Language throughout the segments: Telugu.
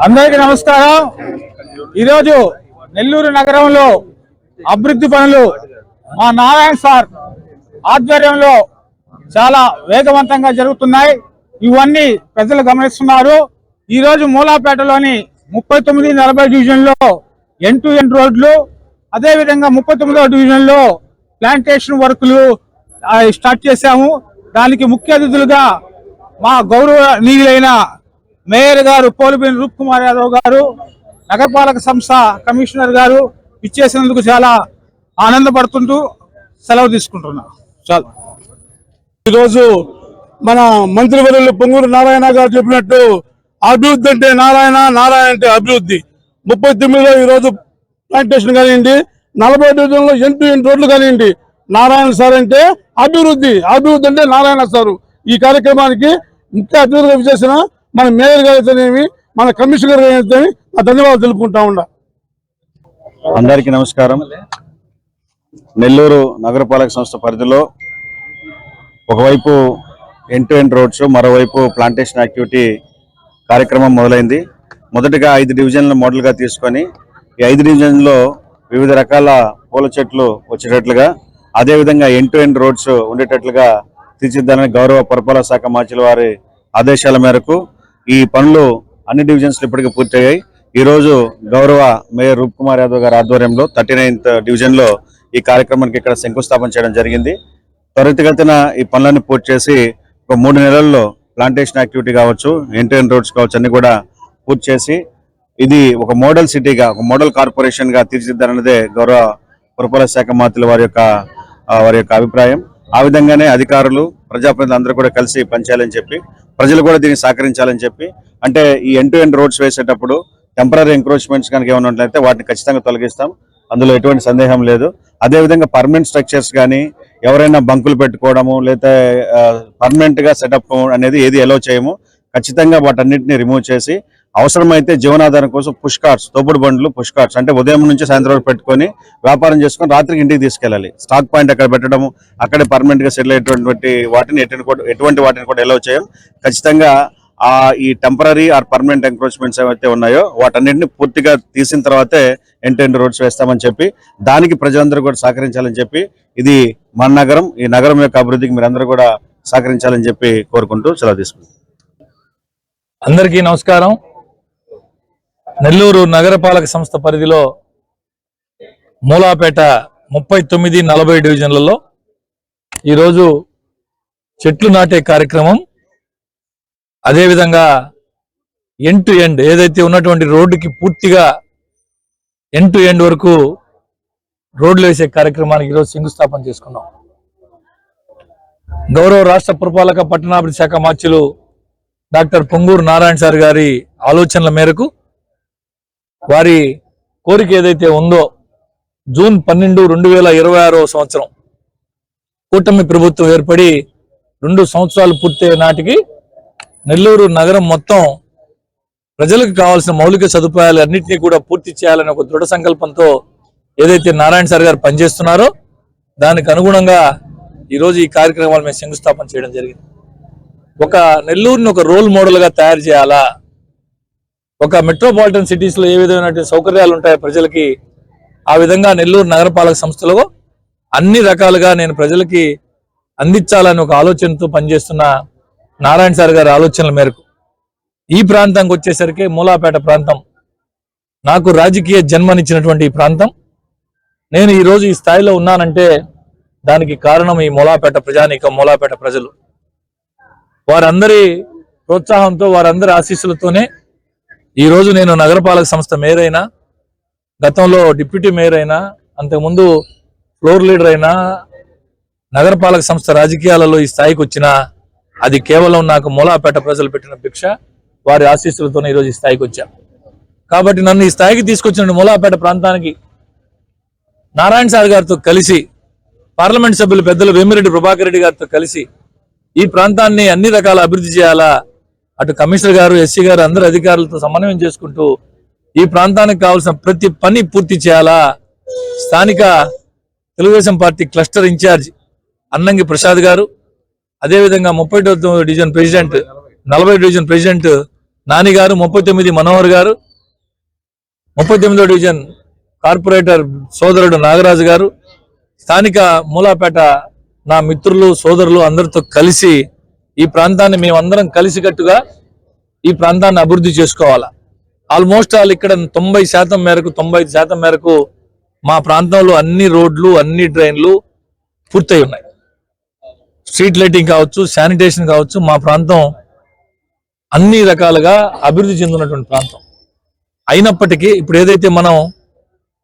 అందరికీ నమస్కారం। ఈరోజు నెల్లూరు నగరంలో అభివృద్ధి పనులు మా నారాయణ సార్ ఆధ్వర్యంలో చాలా వేగవంతంగా జరుగుతున్నాయి। ఇవన్నీ ప్రజలు గమనిస్తున్నారు। ఈరోజు మూలాపేటలోని 39-40 డివిజన్లో ఎండ్ టు ఎండ్ రోడ్లు, అదేవిధంగా 39వ డివిజన్లో ప్లాంటేషన్ వర్కులు స్టార్ట్ చేశాము। దానికి ముఖ్య అతిథులుగా మా గౌరవనీయులైన మేయర్ గారు పోలిబిన్ రూప్ కుమార్ యాదవ్ గారు, నగరపాలక సంస్థ కమిషనర్ గారు ఇచ్చేసినందుకు చాలా ఆనందపడుతుంటూ సెలవు తీసుకుంటున్నా। చాలు। ఈరోజు మన మంత్రివర్యులు పొంగూరు నారాయణ గారు చెప్పినట్టు అభివృద్ధి అంటే నారాయణ, నారాయణ అంటే అభివృద్ధి। 39లో ఈరోజు ప్లాంటేషన్ కానివ్వండి, 40 డివిజన్లో ఎండ్ టు ఎండ్ రోడ్లు కానివ్వండి, నారాయణ సార్ అంటే అభివృద్ధి, అభివృద్ధి అంటే నారాయణ సారు। ఈ కార్యక్రమానికి ముఖ్య అతిథులుగా విచ్చేసిన మన మేయర్ గారితోనేమి, మన కమిషనర్ గారితో ధన్యవాదాలు తెలుపుకుంటా ఉన్నా। అందరికీ నమస్కారం। నెల్లూరు నగరపాలక సంస్థ పరిధిలో ఒకవైపు ఎండ్ టు ఎండ్ రోడ్స్, మరోవైపు ప్లాంటేషన్ యాక్టివిటీ కార్యక్రమం మొదలైంది। మొదటగా 5 డివిజన్ల మోడల్గా తీసుకొని ఈ 5 డివిజన్లో వివిధ రకాల పూల చెట్లు వచ్చేటట్లుగా, అదేవిధంగా ఎండ్ టు ఎండ్ రోడ్స్ ఉండేటట్లుగా తీర్చిదిద్దాలని గౌరవ పురపాలక శాఖ మంత్రుల వారి ఆదేశాల మేరకు ఈ పనులు అన్ని డివిజన్స్ ఇప్పటికే పూర్తయ్యాయి। ఈ రోజు గౌరవ మేయర్ రూప్ కుమార్ యాదవ్ గారి ఆధ్వర్యంలో 39th డివిజన్లో ఈ కార్యక్రమానికి ఇక్కడ శంకుస్థాపన చేయడం జరిగింది। త్వరితగతిన ఈ పనులన్నీ పూర్తి చేసి ఒక 3 నెలల్లో ప్లాంటేషన్ యాక్టివిటీ కావచ్చు, ఎండ్ టు ఎండ్ రోడ్స్ కావచ్చు అన్ని కూడా పూర్తి చేసి ఇది ఒక మోడల్ సిటీగా, ఒక మోడల్ కార్పొరేషన్ గా తీర్చిదిద్దాలన్నదే గౌరవ పురపాలక శాఖ మంత్రుల వారి యొక్క అభిప్రాయం। ఆ విధంగానే అధికారులు, ప్రజాప్రతినిధులు అందరూ కూడా కలిసి పనిచేయాలని చెప్పి, ప్రజలు కూడా దీన్ని సహకరించాలని చెప్పి, అంటే ఈ ఎండ్ టు ఎండ్ రోడ్స్ వేసేటప్పుడు టెంపరీ ఎంక్రోచ్మెంట్స్ కనుక ఏమైనా ఉన్నట్లయితే వాటిని ఖచ్చితంగా తొలగిస్తాం, అందులో ఎటువంటి సందేహం లేదు। అదేవిధంగా పర్మనెంట్ స్ట్రక్చర్స్ కానీ ఎవరైనా బంకులు పెట్టుకోవడము లేదా పర్మనెంట్ గా సెటప్ అనేది ఏది ఎలో చేయము। ఖచ్చితంగా వాటన్నిటిని రిమూవ్ చేసి అవసరమైతే జీవనాధారం కోసం పుష్ కార్ట్స్, తోపుడు బండ్లు, పుష్ కార్ట్స్ అంటే ఉదయం నుంచి సాయంత్రం వరకు పెట్టుకొని వ్యాపారం చేసుకొని రాత్రికి ఇంటికి తీసుకెళ్ళాలి। స్టాక్ పాయింట్ అక్కడ పెట్టడము, అక్కడే పర్మనెంట్ గా సెటిల్ అయ్యేటువంటి వాటిని ఎటువంటి వాటిని కూడా ఎలో చేయం। ఖచ్చితంగా ఈ టెంపరీ ఆర్ పర్మనెంట్ ఎంక్రోచ్మెంట్స్ ఏవైతే ఉన్నాయో వాటన్నిటిని పూర్తిగా తీసిన తర్వాతే ఎండ్ టు ఎండ్ రోడ్స్ వేస్తామని చెప్పి, దానికి ప్రజలందరూ కూడా సహకరించాలని చెప్పి, ఇది మన నగరం, ఈ నగరం యొక్క అభివృద్ధికి మీరందరూ కూడా సహకరించాలని చెప్పి కోరుకుంటూ సెలవు తీసుకుంటాం। అందరికీ నమస్కారం। నెల్లూరు నగరపాలక సంస్థ పరిధిలో మూలాపేట 39-40 డివిజన్లలో ఈరోజు చెట్లు నాటే కార్యక్రమం, అదేవిధంగా ఎండ్ టు ఎండ్ ఏదైతే ఉన్నటువంటి రోడ్డుకి పూర్తిగా ఎండ్ టు ఎండ్ వరకు రోడ్లు వేసే కార్యక్రమానికి ఈరోజు శంకుస్థాపన చేసుకున్నాం। గౌరవ రాష్ట్ర పురపాలక పట్టణాభివృద్ధి శాఖ మార్చులు డాక్టర్ పొంగూరు నారాయణ సార్ గారి ఆలోచనల మేరకు, వారి కోరిక ఏదైతే ఉందో, జూన్ 12, 2026వ సంవత్సరం కూటమి ప్రభుత్వం ఏర్పడి 2 సంవత్సరాలు పూర్తయ్యే నాటికి నెల్లూరు నగరం మొత్తం ప్రజలకు కావాల్సిన మౌలిక సదుపాయాలు అన్నింటినీ కూడా పూర్తి చేయాలని ఒక దృఢ సంకల్పంతో ఏదైతే నారాయణ సార్ గారు పనిచేస్తున్నారో దానికి అనుగుణంగా ఈరోజు ఈ కార్యక్రమాలు మేము శంకుస్థాపన చేయడం జరిగింది। ఒక నెల్లూరుని ఒక రోల్ మోడల్గా తయారు చేయాలా, ఒక మెట్రోపాలిటన్ సిటీస్ లో ఏ విధమైన సౌకర్యాలు ఉంటాయో ప్రజలకి, ఆ విధంగా నెల్లూరు నగరపాలక సంస్థలో అన్ని రకాలుగా నేను ప్రజలకి అందించాలని ఒక ఆలోచనతో పనిచేస్తున్న నారాయణ సార్ గారి ఆలోచనల మేరకు ఈ ప్రాంతానికి వచ్చేసరికి మూలాపేట ప్రాంతం నాకు రాజకీయ జన్మనిచ్చినటువంటి ఈ ప్రాంతం। నేను ఈరోజు ఈ స్థాయిలో ఉన్నానంటే దానికి కారణం ఈ మూలాపేట ప్రజానీకం, మూలాపేట ప్రజలు, వారందరి ప్రోత్సాహంతో, వారందరి ఆశీస్సులతోనే ఈరోజు నేను నగరపాలక సంస్థ మేయర్ అయినా, గతంలో డిప్యూటీ మేయర్ అయినా, అంతకుముందు ఫ్లోర్ లీడర్ అయినా, నగరపాలక సంస్థ రాజకీయాలలో ఈ స్థాయికి వచ్చినా అది కేవలం నాకు మూలాపేట ప్రజలు పెట్టిన భిక్ష, వారి ఆశీస్సులతోనే ఈరోజు ఈ స్థాయికి వచ్చా। కాబట్టి నన్ను ఈ స్థాయికి తీసుకొచ్చిన మూలాపేట ప్రాంతానికి నారాయణ సార్ గారితో కలిసి, పార్లమెంట్ సభ్యులు పెద్దలు వేమిరెడ్డి ప్రభాకర్ రెడ్డి గారితో కలిసి ఈ ప్రాంతాన్ని అన్ని రకాల అభివృద్ధి చేయాలా, అటు కమిషనర్ గారు, ఎస్సీ గారు అందరు అధికారులతో సమన్వయం చేసుకుంటూ ఈ ప్రాంతానికి కావాల్సిన ప్రతి పని పూర్తి చేయాలా, స్థానిక Telugu Desam party cluster incharge Annangi Prasad గారు, అదేవిధంగా 30వ division president, 40 division president Nani గారు, 39 మనోహర్ గారు, 39వ డివిజన్ కార్పొరేటర్ సోదరుడు నాగరాజు గారు, స్థానిక మూలాపేట నా మిత్రులు సోదరులు అందరితో కలిసి ఈ ప్రాంతాన్ని మేమందరం కలిసికట్టుగా ఈ ప్రాంతాన్ని అభివృద్ధి చేసుకోవాలా. ఆల్మోస్ట్ ఆల్ ఇక్కడ 90% మేరకు 95% మేరకు మా ప్రాంతంలో అన్ని రోడ్లు అన్ని డ్రైన్లు పూర్తయి ఉన్నాయి. స్ట్రీట్ లైటింగ్ కావచ్చు, శానిటేషన్ కావచ్చు, మా ప్రాంతం అన్ని రకాలుగా అభివృద్ధి చెందినటువంటి ప్రాంతం. అయినప్పటికీ ఇప్పుడు ఏదైతే మనం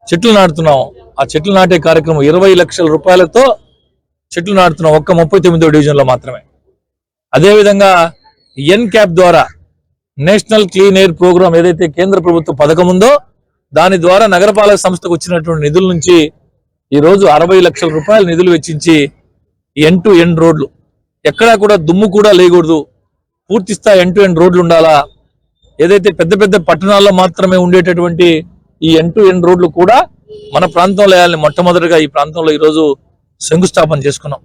చెట్లు నాటుతున్నామో ఆ చెట్లు నాటే కార్యక్రమం 20 లక్షల రూపాయలతో చెట్లు నాటుతున్నాం ఒక్క 39వ డివిజన్లో మాత్రమే. అదేవిధంగా ఎన్క్యాప్ ద్వారా నేషనల్ క్లీన్ ఎయిర్ ప్రోగ్రామ్ ఏదైతే కేంద్ర ప్రభుత్వ పథకం ఉందో దాని ద్వారా నగరపాలక సంస్థకు వచ్చినటువంటి నిధుల నుంచి ఈరోజు 60 లక్షల రూపాయల నిధులు వెచ్చించి ఎండ్ టు ఎండ్ రోడ్లు, ఎక్కడా కూడా దుమ్ము కూడా లేకూడదు, పూర్తి స్థాయి ఎండ్ టు ఎండ్ రోడ్లు ఉండాలా. ఏదైతే పెద్ద పెద్ద పట్టణాల్లో మాత్రమే ఉండేటటువంటి ఈ ఎండ్ టు ఎండ్ రోడ్లు కూడా మన ప్రాంతంలో వేయాలని మొట్టమొదటిగా ఈ ప్రాంతంలో ఈరోజు శంకుస్థాపన చేసుకున్నాం.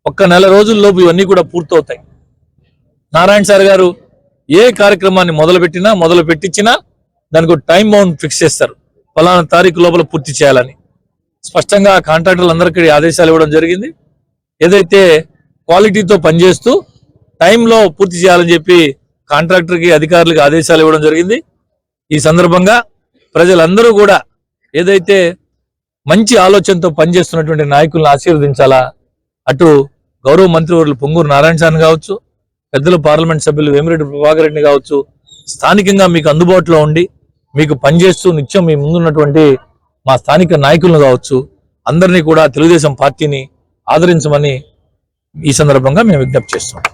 ఒక్క నెల రోజుల్లోపు ఇవన్నీ కూడా పూర్తవుతాయి. నారాయణ సార్ గారు ఏ కార్యక్రమాన్ని మొదలు పెట్టించినా దానికి ఒక టైం బౌండ్ ఫిక్స్ చేస్తారు, ఫలానా తారీఖు లోపల పూర్తి చేయాలని. స్పష్టంగా కాంట్రాక్టర్లందరికీ ఆదేశాలు ఇవ్వడం జరిగింది. ఏదైతే క్వాలిటీతో పనిచేస్తూ టైంలో పూర్తి చేయాలని చెప్పి కాంట్రాక్టర్కి అధికారులకి ఆదేశాలు ఇవ్వడం జరిగింది. ఈ సందర్భంగా ప్రజలందరూ కూడా ఏదైతే మంచి ఆలోచనతో పనిచేస్తున్నటువంటి నాయకులను ఆశీర్వదించాలా. అటు గౌరవ మంత్రివర్యులు పొంగూరు నారాయణ సార్ కావచ్చు, పెద్దలు పార్లమెంట్ సభ్యులు వేమిరెడ్డి ప్రభాకర్ రెడ్డి కావచ్చు, స్థానికంగా మీకు అందుబాటులో ఉండి మీకు పనిచేస్తూ నిత్యం మీ ముందున్నటువంటి మా స్థానిక నాయకులను కావచ్చు, అందరినీ కూడా తెలుగుదేశం పార్టీని ఆదరించమని ఈ సందర్భంగా మేము విజ్ఞప్తి చేస్తున్నాం.